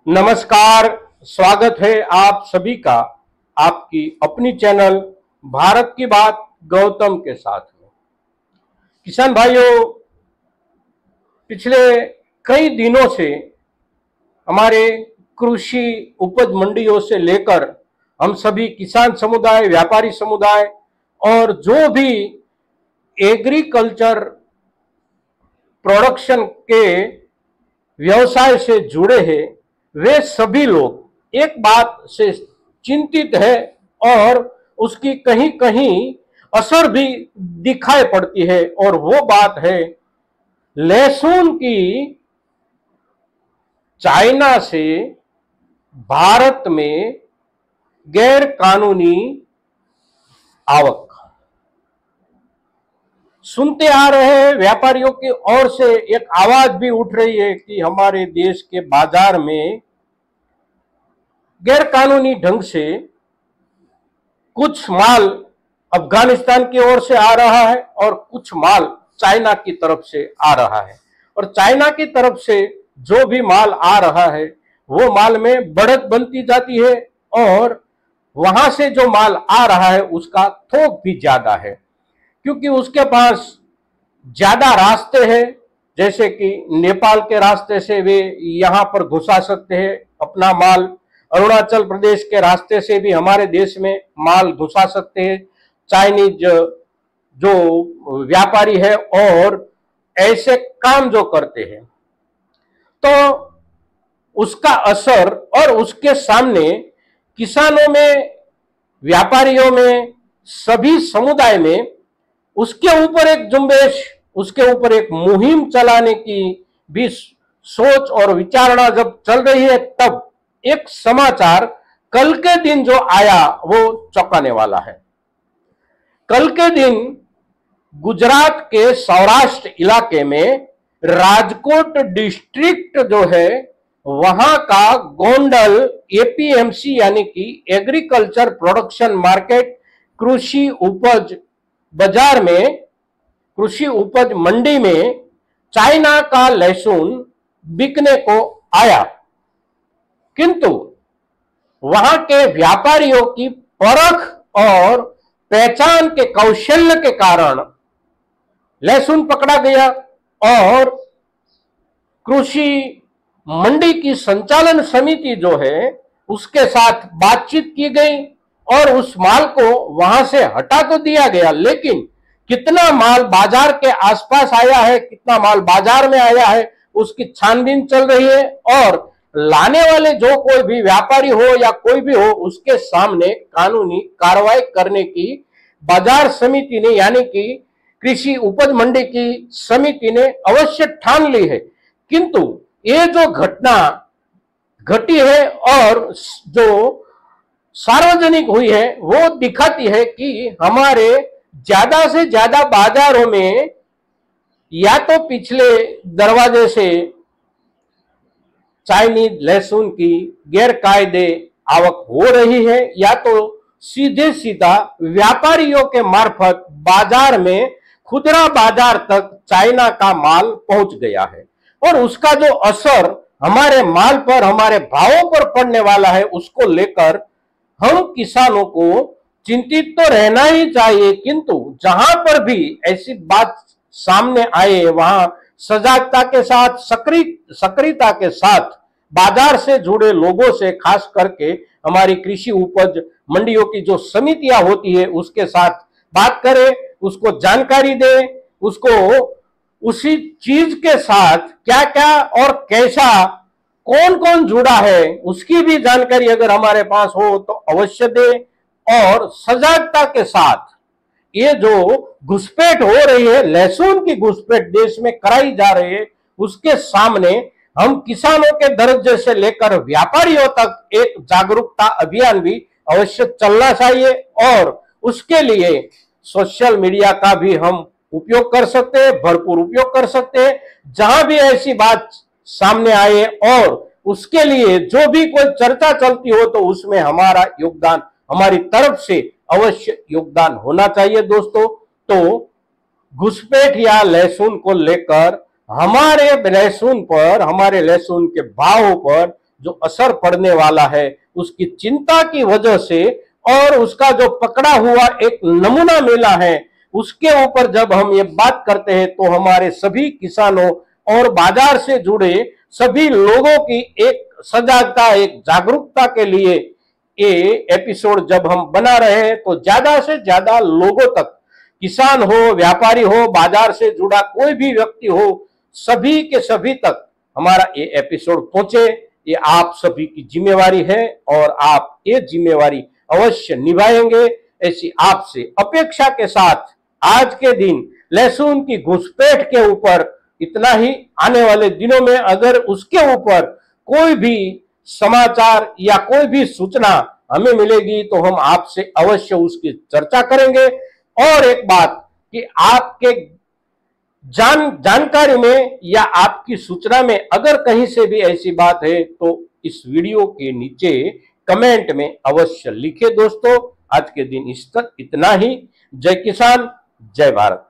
नमस्कार। स्वागत है आप सभी का आपकी अपनी चैनल भारत की बात गौतम के साथ में। किसान भाइयों, पिछले कई दिनों से हमारे कृषि उपज मंडियों से लेकर हम सभी किसान समुदाय, व्यापारी समुदाय और जो भी एग्रीकल्चर प्रोडक्शन के व्यवसाय से जुड़े हैं, वे सभी लोग एक बात से चिंतित है और उसकी कहीं कहीं असर भी दिखाई पड़ती है, और वो बात है लहसुन की चाइना से भारत में गैर कानूनी आवक। सुनते आ रहे हैं, व्यापारियों की ओर से एक आवाज भी उठ रही है कि हमारे देश के बाजार में गैर कानूनी ढंग से कुछ माल अफगानिस्तान की ओर से आ रहा है और कुछ माल चाइना की तरफ से आ रहा है। और चाइना की तरफ से जो भी माल आ रहा है वो माल में बढ़त बनती जाती है, और वहां से जो माल आ रहा है उसका थोक भी ज्यादा है, क्योंकि उसके पास ज्यादा रास्ते हैं। जैसे कि नेपाल के रास्ते से वे यहां पर घुसा सकते हैं अपना माल, अरुणाचल प्रदेश के रास्ते से भी हमारे देश में माल घुसा सकते हैं चाइनीज जो व्यापारी है और ऐसे काम जो करते हैं। तो उसका असर और उसके सामने किसानों में, व्यापारियों में, सभी समुदाय में उसके ऊपर एक जुम्बेश, उसके ऊपर एक मुहिम चलाने की भी सोच और विचारणा जब चल रही है, तब एक समाचार कल के दिन जो आया वो चौंकाने वाला है। कल के दिन गुजरात के सौराष्ट्र इलाके में राजकोट डिस्ट्रिक्ट जो है वहां का गोंडल एपीएमसी यानी कि एग्रीकल्चर प्रोडक्शन मार्केट कृषि उपज बाजार में, कृषि उपज मंडी में चाइना का लहसुन बिकने को आया। किंतु वहां के व्यापारियों की परख और पहचान के कौशल्य के कारण लहसुन पकड़ा गया और कृषि मंडी की संचालन समिति जो है उसके साथ बातचीत की गई और उस माल को वहां से हटा तो दिया गया, लेकिन कितना माल बाजार के आसपास आया है, कितना माल बाजार में आया है, उसकी छानबीन चल रही है। और लाने वाले जो कोई भी व्यापारी हो या कोई भी हो, उसके सामने कानूनी कार्रवाई करने की बाजार समिति ने यानी कि कृषि उपज मंडी की समिति ने अवश्य ठान ली है। किंतु ये जो घटना घटी है और जो सार्वजनिक हुई है वो दिखाती है कि हमारे ज्यादा से ज्यादा बाजारों में या तो पिछले दरवाजे से चाइनीज लहसुन की गैरकायदे आवक हो रही है, या तो सीधे सीधा व्यापारियों के मार्फत बाजार में, खुदरा बाजार तक चाइना का माल पहुंच गया है। और उसका जो असर हमारे माल पर, हमारे भावों पर पड़ने वाला है, उसको लेकर हम किसानों को चिंतित तो रहना ही चाहिए। किंतु जहां पर भी ऐसी बात सामने आए वहां सजागता के साथ, सक्रियता के साथ बाजार से जुड़े लोगों से, खास करके हमारी कृषि उपज मंडियों की जो समितियां होती है उसके साथ बात करें, उसको जानकारी दें, उसको उसी चीज के साथ क्या क्या और कैसा, कौन कौन जुड़ा है उसकी भी जानकारी अगर हमारे पास हो तो अवश्य दें। और सजागता के साथ ये जो घुसपैठ हो रही है, लहसुन की घुसपैठ देश में कराई जा रही है, उसके सामने हम किसानों के दर्जे से लेकर व्यापारियों तक एक जागरूकता अभियान भी अवश्य चलना चाहिए। और उसके लिए सोशल मीडिया का भी हम उपयोग कर सकते हैं, भरपूर उपयोग कर सकते हैं। जहां भी ऐसी बात सामने आए और उसके लिए जो भी कोई चर्चा चलती हो तो उसमें हमारा योगदान, हमारी तरफ से अवश्य योगदान होना चाहिए दोस्तों। तो घुसपैठ या लहसुन को लेकर हमारे लहसुन पर, हमारे लहसुन के भाव पर जो असर पड़ने वाला है उसकी चिंता की वजह से, और उसका जो पकड़ा हुआ एक नमूना मिला है उसके ऊपर जब हम ये बात करते हैं तो हमारे सभी किसानों और बाजार से जुड़े सभी लोगों की एक सजागता, एक जागरूकता के लिए ये एपिसोड जब हम बना रहे हैं तो ज्यादा से ज्यादा लोगों तक, किसान हो, व्यापारी हो, बाजार से जुड़ा कोई भी व्यक्ति हो, सभी के सभी तक हमारा ये एपिसोड पहुंचे, ये आप सभी की जिम्मेवारी है और आप ये जिम्मेवारी अवश्य निभाएंगे, ऐसी आपसे अपेक्षा के साथ आज के दिन लहसुन की घुसपैठ के ऊपर इतना ही। आने वाले दिनों में अगर उसके ऊपर कोई भी समाचार या कोई भी सूचना हमें मिलेगी तो हम आपसे अवश्य उसकी चर्चा करेंगे। और एक बात कि आपके जानकारी में या आपकी सूचना में अगर कहीं से भी ऐसी बात है तो इस वीडियो के नीचे कमेंट में अवश्य लिखे। दोस्तों आज के दिन इतना ही। जय किसान, जय भारत।